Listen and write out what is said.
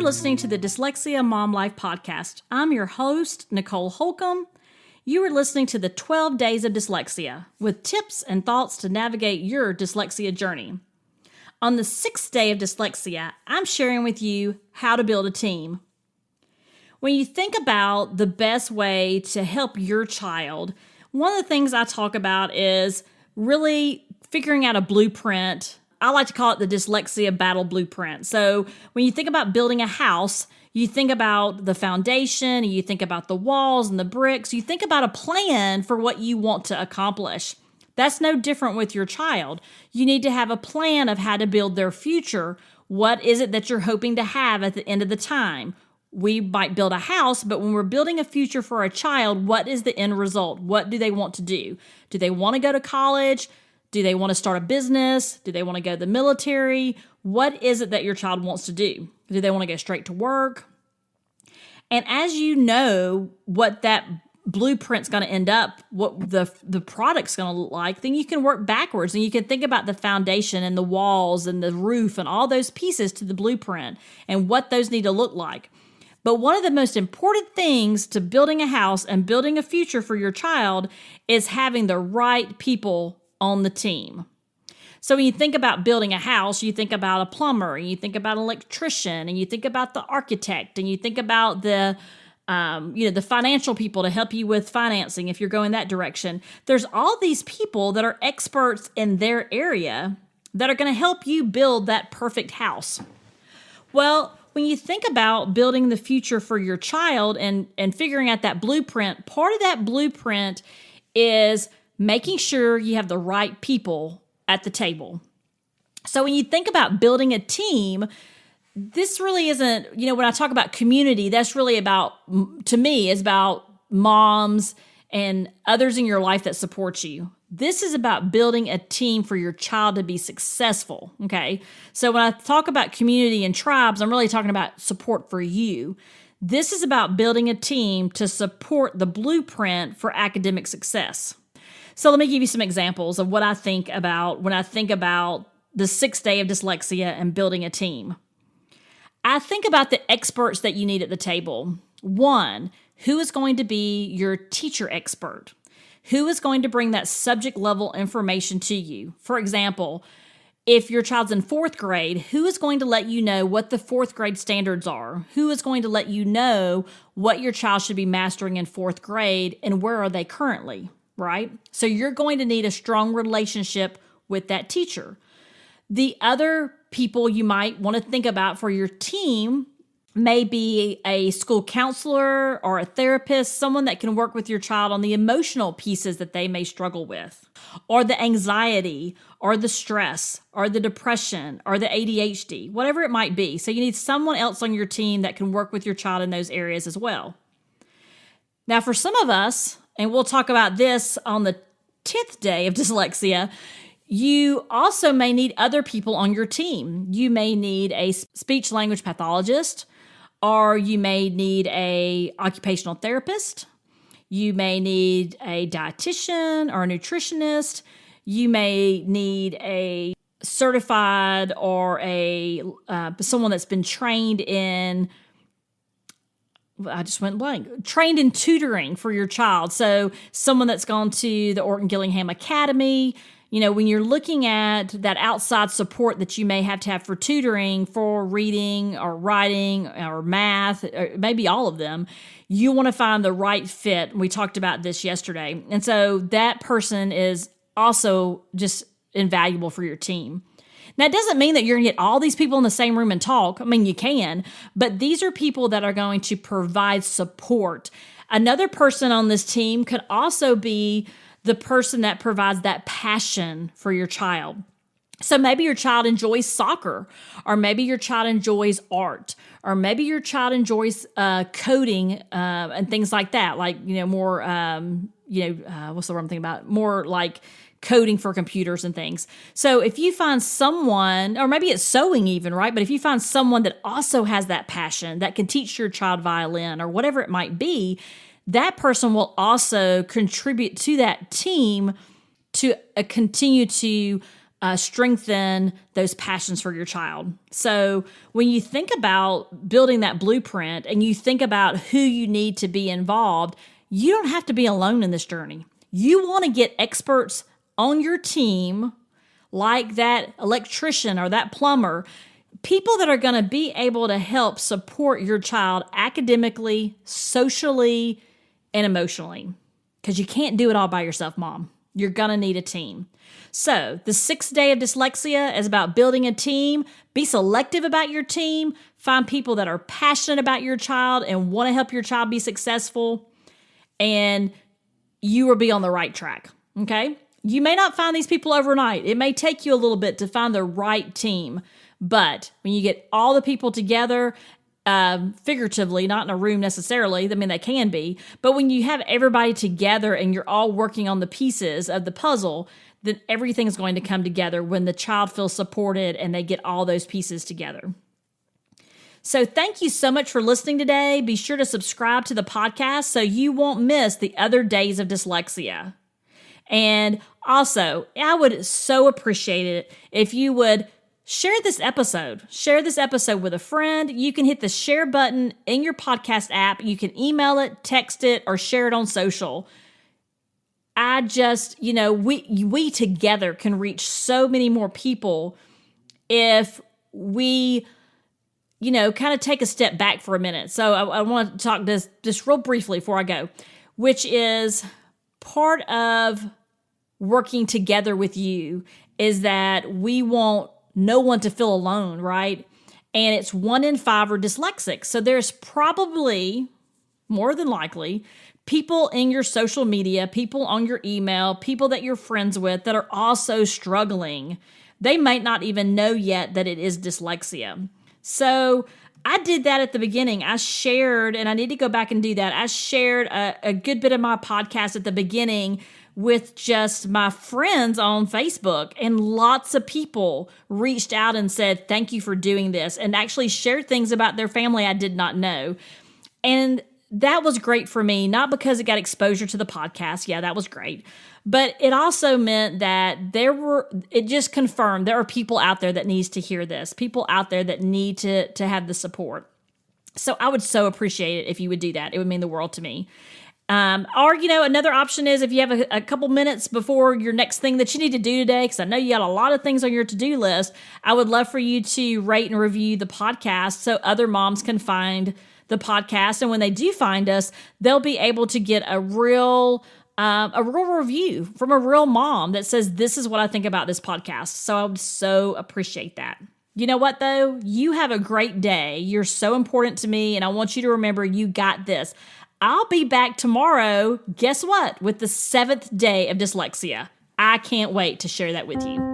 listening to the Dyslexia Mom Life Podcast. I'm your host, Nicole Holcomb. You are listening to the 12 Days of Dyslexia with tips and thoughts to navigate your dyslexia journey. On the 6th day of dyslexia, I'm sharing with you how to build a team. When you think about the best way to help your child, one of the things I talk about is really figuring out a blueprint. I like to call it the dyslexia battle blueprint. So when you think about building a house, you think about the foundation, you think about the walls and the bricks, you think about a plan for what you want to accomplish. That's no different with your child. You need to have a plan of how to build their future. What is it that you're hoping to have at the end of the time? We might build a house, but when we're building a future for a child, what is the end result? What do they want to do? Do they want to go to college? Do they want to start a business? Do they want to go to the military? What is it that your child wants to do? Do they want to go straight to work? And as you know what that blueprint's going to end up, what the product's going to look like, then you can work backwards and you can think about the foundation and the walls and the roof and all those pieces to the blueprint and what those need to look like. But one of the most important things to building a house and building a future for your child is having the right people on the team. So when you think about building a house, you think about a plumber, and you think about an electrician, and you think about the architect, and you think about the financial people to help you with financing if you're going that direction. There's all these people that are experts in their area that are going to help you build that perfect house. Well, when you think about building the future for your child and figuring out that blueprint, part of that blueprint is making sure you have the right people at the table. So when you think about building a team, this really isn't, when I talk about community, that's really about, to me, is about moms and others in your life that support you. This is about building a team for your child to be successful, okay? So when I talk about community and tribes, I'm really talking about support for you. This is about building a team to support the blueprint for academic success. So let me give you some examples of what I think about when I think about the 6th day of dyslexia and building a team. I think about the experts that you need at the table. 1, who is going to be your teacher expert? Who is going to bring that subject level information to you? For example, if your child's in 4th grade, who is going to let you know what the 4th grade standards are? Who is going to let you know what your child should be mastering in 4th grade and where are they currently, right? So you're going to need a strong relationship with that teacher. The other people you might want to think about for your team may be a school counselor or a therapist, someone that can work with your child on the emotional pieces that they may struggle with, or the anxiety, or the stress, or the depression, or the ADHD, whatever it might be. So you need someone else on your team that can work with your child in those areas as well. Now, for some of us, and we'll talk about this on the 10th day of dyslexia, you also may need other people on your team. You may need a speech language pathologist, or you may need a occupational therapist. You may need a dietitian or a nutritionist. You may need a certified or someone that's been trained in trained in tutoring for your child. So someone that's gone to the Orton Gillingham Academy. When you're looking at that outside support that you may have to have for tutoring, for reading or writing or math, or maybe all of them, you want to find the right fit. We talked about this yesterday. And so that person is also just invaluable for your team. Now, it doesn't mean that you're going to get all these people in the same room and talk. I mean, you can, but these are people that are going to provide support. Another person on this team could also be the person that provides that passion for your child. So maybe your child enjoys soccer, or maybe your child enjoys art, or maybe your child enjoys coding and things like that. Like, more, what's the word I'm thinking about? More like coding for computers and things. So if you find someone, or maybe it's sewing even, right? But if you find someone that also has that passion, that can teach your child violin or whatever it might be, that person will also contribute to that team to continue to strengthen those passions for your child. So when you think about building that blueprint and you think about who you need to be involved, you don't have to be alone in this journey. You want to get experts on your team, like that electrician or that plumber, people that are going to be able to help support your child academically, socially, and emotionally. Because you can't do it all by yourself, Mom. You're going to need a team. So the 6th day of dyslexia is about building a team. Be selective about your team. Find people that are passionate about your child and want to help your child be successful. And you will be on the right track, okay? You may not find these people overnight. It may take you a little bit to find the right team. But when you get all the people together, figuratively, not in a room necessarily, I mean, they can be, but when you have everybody together and you're all working on the pieces of the puzzle, then everything's going to come together when the child feels supported and they get all those pieces together. So thank you so much for listening today. Be sure to subscribe to the podcast so you won't miss the other days of dyslexia. And also, I would so appreciate it if you would share this episode. Share this episode with a friend. You can hit the share button in your podcast app. You can email it, text it, or share it on social. I just, we together can reach so many more people if we, kind of take a step back for a minute. So I want to talk this just real briefly before I go, which is part of working together with you is that we want no one to feel alone, right? And it's 1 in 5 are dyslexic. So there's probably, more than likely, people in your social media, people on your email, people that you're friends with that are also struggling. They might not even know yet that it is dyslexia. So I did that at the beginning. I shared, and I need to go back and do that. I shared a good bit of my podcast at the beginning with just my friends on Facebook, and lots of people reached out and said, thank you for doing this, and actually shared things about their family I did not know. And that was great for me, not because it got exposure to the podcast. Yeah, that was great. But it also meant that it just confirmed there are people out there that needs to hear this, people out there that need to have the support. So I would so appreciate it if you would do that. It would mean the world to me. Or, another option is if you have a couple minutes before your next thing that you need to do today, because I know you got a lot of things on your to-do list, I would love for you to rate and review the podcast so other moms can find the podcast. And when they do find us, they'll be able to get a real review from a real mom that says, this is what I think about this podcast. So I would so appreciate that. You know what, though? You have a great day. You're so important to me, and I want you to remember you got this. I'll be back tomorrow, guess what, with the 7th day of dyslexia. I can't wait to share that with you.